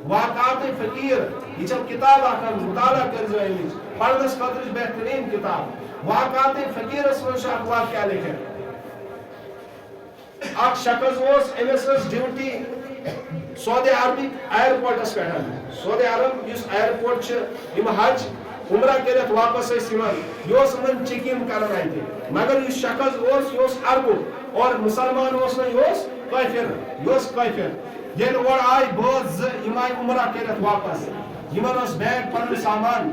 واقعات فقیر یہ کتاب اکھ مطالعہ کرزو امچ پڑھنس خاطر بہترین کتاب واقعات فقیر اس من اکھ واقعہ لکھے اکھ شخص امس ڈیوٹی سعودی عربی ایئرپورٹس پہ سعودی عرب اس ایئرپورٹ یم حج عمرہ کرت واپس یہ من چیکن کران اتہ مگر یہ شخص یہ عربو اور مسلمان یہ کافر یل اور آئی باز یم آئی عمرہ کرت واپس یمن بیگ پن سامان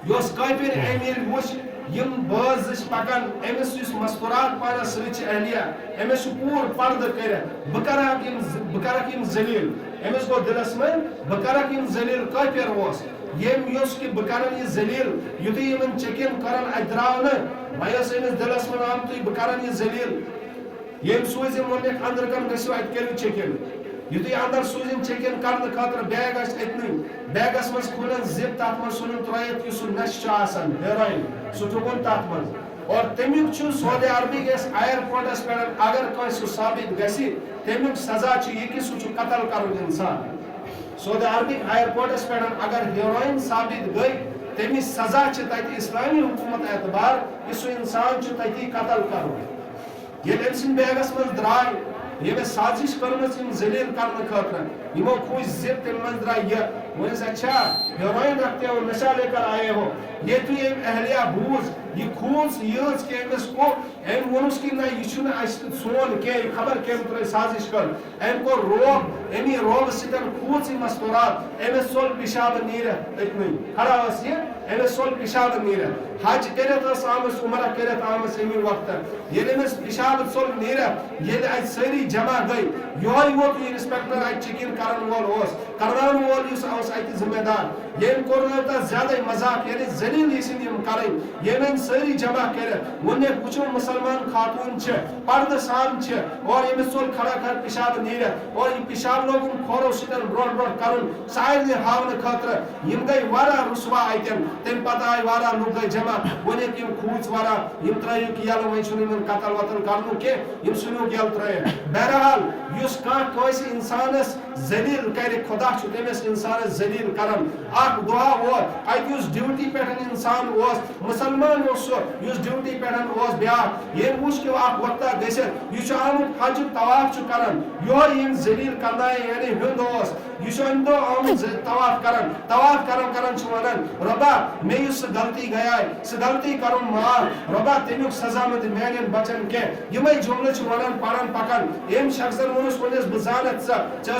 یہ کافر امیر وچ یم باز پکان امس مستورات پانس ست اہلیہ امس پور پرد کر بکرک یم ذلیل امس گو دلس من بکرک یم ذلیل کافر یم یس کہ بکرن یہ ذلیل یتھ یمن چیکن کرن ات درو نا ویس امس دلس من آمت بکرن یہ ذلیل یم سوزم ونک اندر کن گھو ات کرو چیکن یتھ اندر سوزم چیکن کرنے خاطر بیگ اتن بیگس مز کھولن زپ تر من ژھنن ترٲیِتھ یُس سُہ نش ہیروین سُہ ٹھُکُن تر من اور تمیُک چھُ سعودی عربی کِس ایئرپورٹس پٮ۪ٹھ اگر کٲنٛسہِ ثابت گژھِ تمیُک سزا چھُ یہِ کہِ سُہ چھُ قتل کرُن انسان سعودی عربی ایئرپورٹس پٮ۪ٹھ اگر ہیروین ثابت گئی تمِچ سزا چھِ تتہِ اسلامی حکومت اعتبار کہ سُہ انسان چھُ تتی قتل کرُن ییٚلہِ أمۍ سٕنٛدِ بیگس منٛز درٛاے یہ سازش کرمز ذلیل کرنے خاطر یمو کھوج زپ تم من درا یہ ونس اچھا ہیروین رکھتے ہو نشہ لے کر آئے ہو یہ تو یہ اہلیہ بوز یہ کھوز یز کہ امس کو ام ونس کہ نہ یہ سون کہ خبر کم تر سازش کر ام کو روب امی روب ستن کھوز مستورات امس سول پیشاب نیر اتنی کھڑا اس یہ امس سول پیشاب نیر حج کرت اس آمس عمرہ کرت آمس امی وقت یہ امس پیشاب سول نیر یہ اج سری جمع گئی یہ ووت یہ انسپیکٹر اج چیکن کرن وول اس کرنان وول اس ات ذمہ دار یہ کورنتا زیادہ مذاق یعنی ذلیل اس یم کرن یہ من سری جمع کرت ونہ وچو مسلمان خاتون چھ پرد سان چھ اور یہ سول کھڑا کر پیشاب نیر اور یہ پیشاب لوگن کھورو سٹن بروڈ بروڈ کرن سائر ہاون خاطر یم گئی وارا رسوا ایتن تم پتہ آئی وارا لوگ گئی جمع ونہ یم کھوچ وارا یم ترایو کہ یل وۄنۍ چھُنہٕ یمن قتل وتل کرنُک کینٛہہ یم ژھٕنوُکھ یل ترٲیِتھ بہرحال یُس کانٛہہ کٲنٛسہِ انسانس ذلیل کرِ خدا چھُ تٔمِس انسانس ذلیل کران اکھ دۄہ ووت اتہِ یُس ڈیوٹی پٮ۪ٹھ انسان اوس مسلمان اوس سُہ یُس ڈیوٹی پٮ۪ٹھ اوس بیاکھ ییٚمۍ وُچھ کہ اکھ وقتہ گٔژھِتھ یہِ چھُ آمُت حجُک طواف چھُ کران یِہوے ییٚمۍ ذلیل کرنایہِ یعنی ہُنٛد اوس یہ امہ دہ آمت طواف کران کران ونان ربا مے یُس سہ غلطی گیا سہ غلطی کرن معاف ربا تمیک سزا مہ دِ میانین بچن کی یمے جملہ ونان پڑان پکان یم شخصن ونس ونس بہ زانت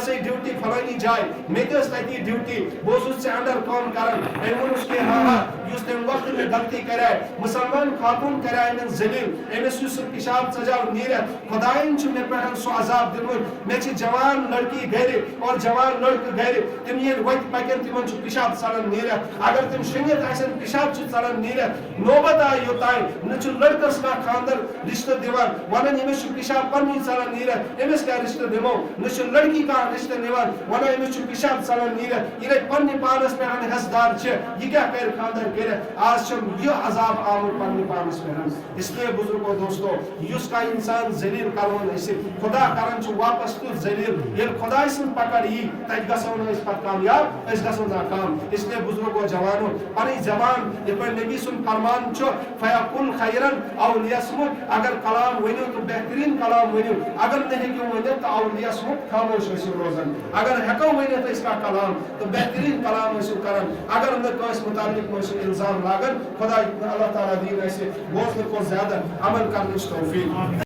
ژے ڈیوٹی فلانی جائے مے تس تتی ڈیوٹی بہ ژے انڈر کام کران ام ونس کہ ہاں یُس تم وقت میں غلطی کرے مسلمان خاتون کرے امن ذلیل امس یُس پیشاب سجاو نیرت خدائن چھ مے پٹھ سہ عذاب دِمُت مے چھ جوان لڑکی گھر اور جوان لڑکہ گھر تم یہ وت پکن تمن چھ پیشاب ژلان نیرت اگر تم شنگت آسن پیشاب چھ ژلان نیرت نوبت آئی یوتائیں نہ چھ لڑکس کا خاندر رشتہ دیوان ونان امس چھ پیشاب پننی ژلان نیرت امس کیا رشتہ دمو نہ چھ لڑکی کا رشتہ نوان ونان امس چھ پیشاب ژلان نیرت یہ پننی پانس پہ حسدار چھ یہ کیا کر خاندر کرت آج چھ یہ عذاب آمت پننی پانس پہ اس لیے بزرگو دوستو یس کا انسان ذلیل کرون اس خدا کرن چھ واپس تو ذلیل یہ خدا سن پکڑ یہ تج گژھو نہ پتہ کامیاب اس گژھو ناکام اس لیے بزرگو جوانو پنی زبان یہ پر نبی سن فرمان چھ فیقل خیرن او لیسمت اگر کلام ونیو تو بہترین کلام ونیو اگر نہیں کیوں ونیو تو او لیسمت خاموش ٲسِو روزن اگر ہیکو ونیت اس کا کلام تو بہترین کلام ٲسِو کران اگر نہ کٲنٛسہِ متعلق ٲسِو الزام لاگان خدا اللہ تعالیٰ دین اسہِ بوزنہٕ کھۄتہٕ زیادٕ عمل کرنٕچ توفیق